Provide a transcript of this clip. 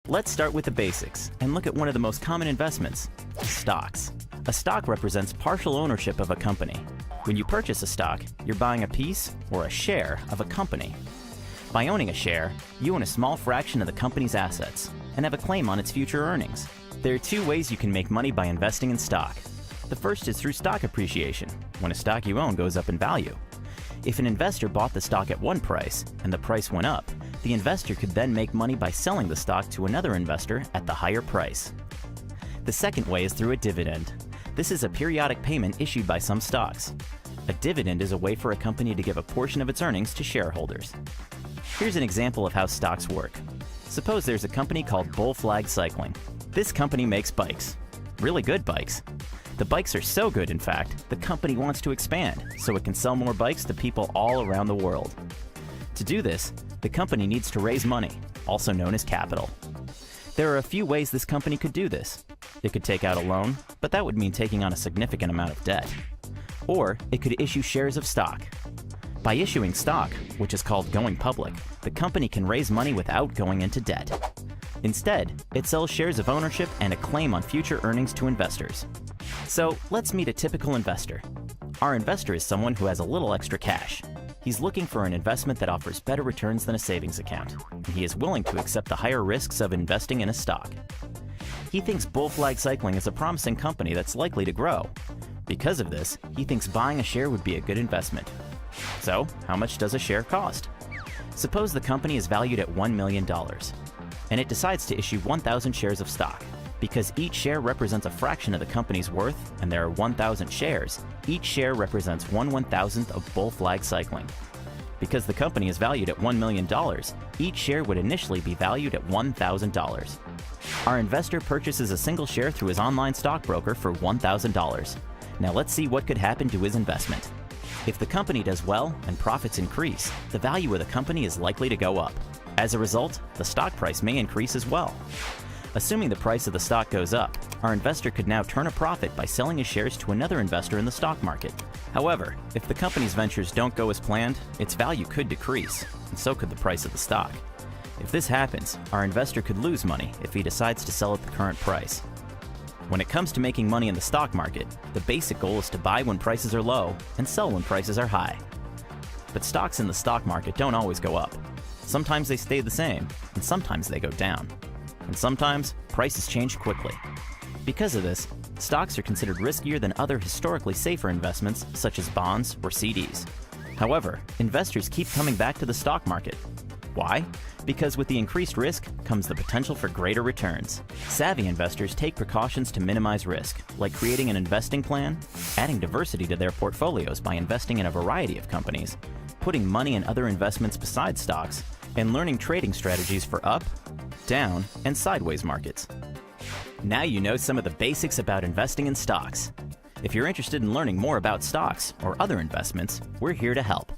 Let's start with the basics and look at one of the most common investments, stocks. A stock represents partial ownership of a company. When you purchase a stock, you're buying a piece or a share of a company. By owning a share, you own a small fraction of the company's assets and have a claim on its future earnings. There are two ways you can make money by investing in stock. The first is through stock appreciation, when a stock you own goes up in value. If an investor bought the stock at one price and the price went up, the investor could then make money by selling the stock to another investor at the higher price. The second way is through a dividend. This is a periodic payment issued by some stocks. A dividend is a way for a company to give a portion of its earnings to shareholders. Here's an example of how stocks work. Suppose there's a company called Bull Flag Cycling. This company makes bikes. Really good bikes. The bikes are so good, in fact, the company wants to expand so it can sell more bikes to people all around the world. To do this, the company needs to raise money, also known as capital. There are a few ways this company could do this. It could take out a loan, but that would mean taking on a significant amount of debt. Or it could issue shares of stock. By issuing stock, which is called going public, the company can raise money without going into debt. Instead, it sells shares of ownership and a claim on future earnings to investors. So let's meet a typical investor. Our investor is someone who has a little extra cash. He's looking for an investment that offers better returns than a savings account, and he is willing to accept the higher risks of investing in a stock. He thinks Bull Flag Cycling is a promising company that's likely to grow. Because of this, he thinks buying a share would be a good investment. So, how much does a share cost? Suppose the company is valued at $1 million, and it decides to issue 1,000 shares of stock. Because each share represents a fraction of the company's worth, and there are 1,000 shares, each share represents 1/1000th of Bull Flag Cycling. Because the company is valued at $1 million, each share would initially be valued at $1,000. Our investor purchases a single share through his online stockbroker for $1,000. Now let's see what could happen to his investment. If the company does well and profits increase, the value of the company is likely to go up. As a result, the stock price may increase as well. Assuming the price of the stock goes up, our investor could now turn a profit by selling his shares to another investor in the stock market. However, if the company's ventures don't go as planned, its value could decrease, and so could the price of the stock. If this happens, our investor could lose money if he decides to sell at the current price. When it comes to making money in the stock market, the basic goal is to buy when prices are low and sell when prices are high. But stocks in the stock market don't always go up. Sometimes they stay the same, and sometimes they go down. And sometimes, prices change quickly. Because of this, stocks are considered riskier than other historically safer investments such as bonds or CDs. However, investors keep coming back to the stock market. Why? Because with the increased risk comes the potential for greater returns. Savvy investors take precautions to minimize risk, like creating an investing plan, adding diversity to their portfolios by investing in a variety of companies, putting money in other investments besides stocks, and learning trading strategies for up, down, and sideways markets. Now you know some of the basics about investing in stocks. If you're interested in learning more about stocks or other investments, we're here to help.